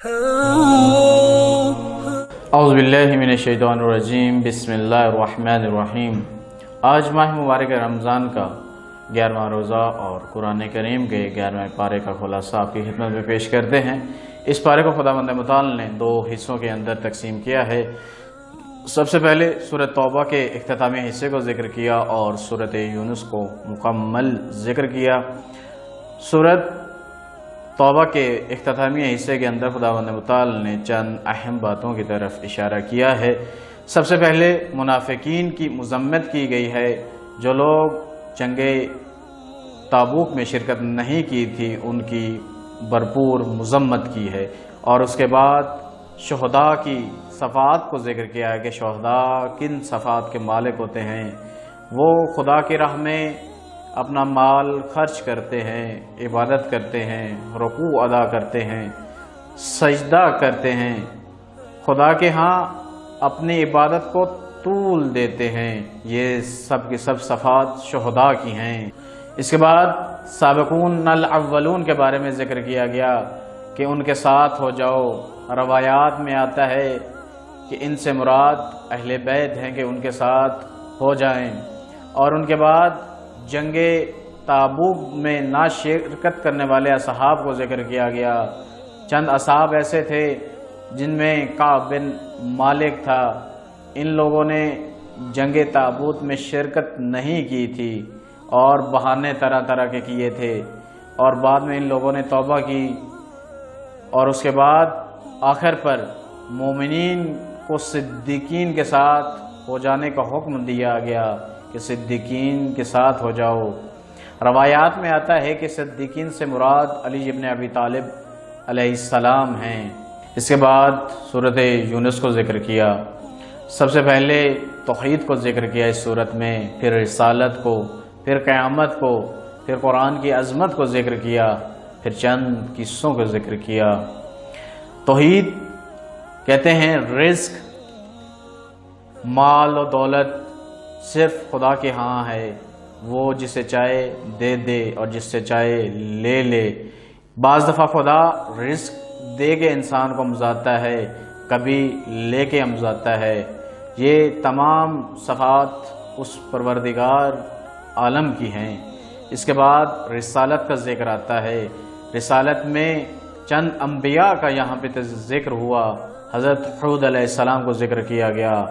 اعوذ باللہ من الشیطان الرجیم، بسم اللہ الرحمن الرحیم۔ آج ماہ مبارک رمضان کا 11واں روزہ اور قرآن کریم کے 11ویں پارے کا خلاصہ آپ کی خدمت میں پیش کرتے ہیں۔ اس پارے کو خداوند متعال نے 2 حصوں کے اندر تقسیم کیا ہے۔ سب سے پہلے سورۃ توبہ کے اختتامی حصے کو ذکر کیا اور سورۃ یونس کو مکمل ذکر کیا۔ سورۃ توبہ کے اختتامی حصے کے اندر خداوند متعال نے چند اہم باتوں کی طرف اشارہ کیا ہے۔ سب سے پہلے منافقین کی مذمت کی گئی ہے، جو لوگ جنگ تابوک میں شرکت نہیں کی تھی ان کی بھرپور مذمت کی ہے، اور اس کے بعد شہداء کی صفات کو ذکر کیا ہے کہ شہداء کن صفات کے مالک ہوتے ہیں۔ وہ خدا کی راہ میں اپنا مال خرچ کرتے ہیں، عبادت کرتے ہیں، رکوع ادا کرتے ہیں، سجدہ کرتے ہیں، خدا کے ہاں اپنی عبادت کو طول دیتے ہیں۔ یہ سب کی سب صفات شہداء کی ہیں۔ اس کے بعد سابقون الاولون کے بارے میں ذکر کیا گیا کہ ان کے ساتھ ہو جاؤ۔ روایات میں آتا ہے کہ ان سے مراد اہل بیت ہیں کہ ان کے ساتھ ہو جائیں۔ اور ان کے بعد جنگ تابوک میں نہ شرکت کرنے والے اصحاب کو ذکر کیا گیا۔ چند اصحاب ایسے تھے جن میں کعب بن مالک تھا۔ ان لوگوں نے جنگ تابوت میں شرکت نہیں کی تھی اور بہانے طرح طرح کے کیے تھے، اور بعد میں ان لوگوں نے توبہ کی، اور اس کے بعد آخر پر مومنین کو صدیقین کے ساتھ ہو جانے کا حکم دیا گیا کہ صدیقین کے ساتھ ہو جاؤ۔ روایات میں آتا ہے کہ صدیقین سے مراد علی ابن ابی طالب علیہ السلام ہیں۔ اس کے بعد سورۃ یونس کو ذکر کیا۔ سب سے پہلے توحید کو ذکر کیا اس سورت میں، پھر رسالت کو، پھر قیامت کو، پھر قرآن کی عظمت کو ذکر کیا، پھر چند قصوں کو ذکر کیا۔ توحید کہتے ہیں رزق، مال و دولت صرف خدا کے ہاں ہے، وہ جسے چاہے دے دے اور جس سے چاہے لے لے۔ بعض دفعہ خدا رزق دے کے انسان کو امزاتا ہے، کبھی لے کے امزاتا ہے۔ یہ تمام صفات اس پروردگار عالم کی ہیں۔ اس کے بعد رسالت کا ذکر آتا ہے۔ رسالت میں چند انبیاء کا یہاں پہ ذکر ہوا۔ حضرت ہود علیہ السلام کو ذکر کیا گیا،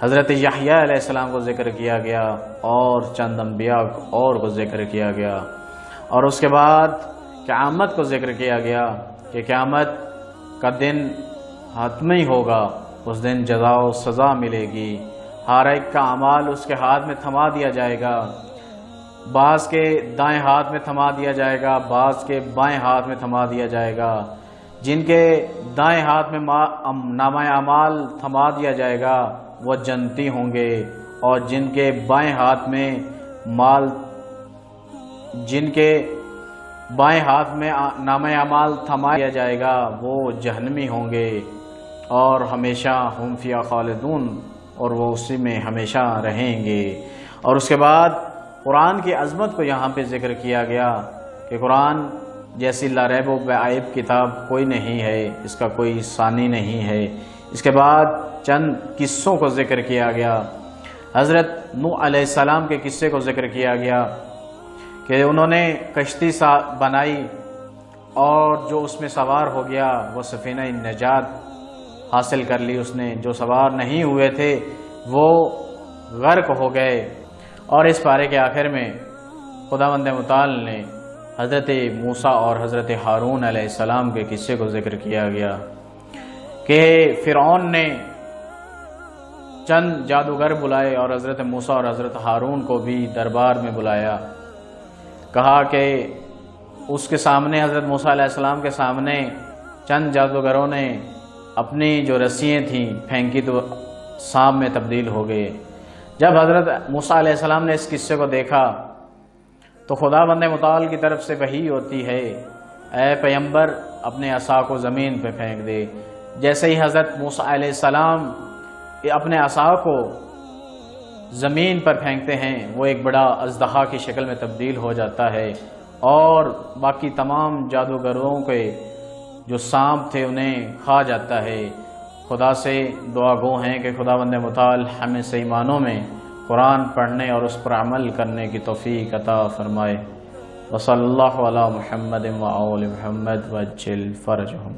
حضرت یحییٰ علیہ السلام کو ذکر کیا گیا، اور چند انبیاء اور کو ذکر کیا گیا۔ اور اس کے بعد قیامت کو ذکر کیا گیا کہ قیامت کا دن حتمی ہوگا، اس دن جزا و سزا ملے گی، ہر ایک کا اعمال اس کے ہاتھ میں تھما دیا جائے گا، بعض کے دائیں ہاتھ میں تھما دیا جائے گا، بعض کے بائیں ہاتھ میں تھما دیا جائے گا۔ جن کے دائیں ہاتھ میں نامہ اعمال تھما دیا جائے گا وہ جنتی ہوں گے، اور جن کے بائیں ہاتھ میں نامہ اعمال تھما دیا جائے گا وہ جہنمی ہوں گے، اور ہمیشہ ہم فیہا خالدون، اور وہ اسی میں ہمیشہ رہیں گے۔ اور اس کے بعد قرآن کی عظمت کو یہاں پہ ذکر کیا گیا کہ قرآن جیسی لا ریب و عیب کتاب کوئی نہیں ہے، اس کا کوئی ثانی نہیں ہے۔ اس کے بعد چند قصوں کو ذکر کیا گیا۔ حضرت نوح علیہ السلام کے قصے کو ذکر کیا گیا کہ انہوں نے کشتی بنائی، اور جو اس میں سوار ہو گیا وہ سفینہ نجات حاصل کر لی اس نے، جو سوار نہیں ہوئے تھے وہ غرق ہو گئے۔ اور اس پارے کے آخر میں خداوند متعال نے حضرت موسیٰ اور حضرت ہارون علیہ السلام کے قصے کو ذکر کیا گیا کہ فرعون نے چند جادوگر بلائے اور حضرت موسیٰ اور حضرت ہارون کو بھی دربار میں بلایا۔ کہا کہ اس کے سامنے، حضرت موسیٰ علیہ السلام کے سامنے چند جادوگروں نے اپنی جو رسیاں تھیں پھینکی تو سانپ میں تبدیل ہو گئے۔ جب حضرت موسیٰ علیہ السلام نے اس قصے کو دیکھا تو خداوند متعال کی طرف سے وحی ہوتی ہے، اے پیغمبر اپنے عصا کو زمین پہ پھینک دے۔ جیسے ہی حضرت موسیٰ علیہ السلام اپنے عصا کو زمین پر پھینکتے ہیں وہ ایک بڑا اژدہا کی شکل میں تبدیل ہو جاتا ہے، اور باقی تمام جادوگروں کے جو سانپ تھے انہیں کھا جاتا ہے۔ خدا سے دعا گو ہیں کہ خداوند متعال ہمیں صحیح معنوں میں قرآن پڑھنے اور اس پر عمل کرنے کی توفیق عطا فرمائے۔ وصلی اللہ علی محمد و آل محمد وعجل فرجہم۔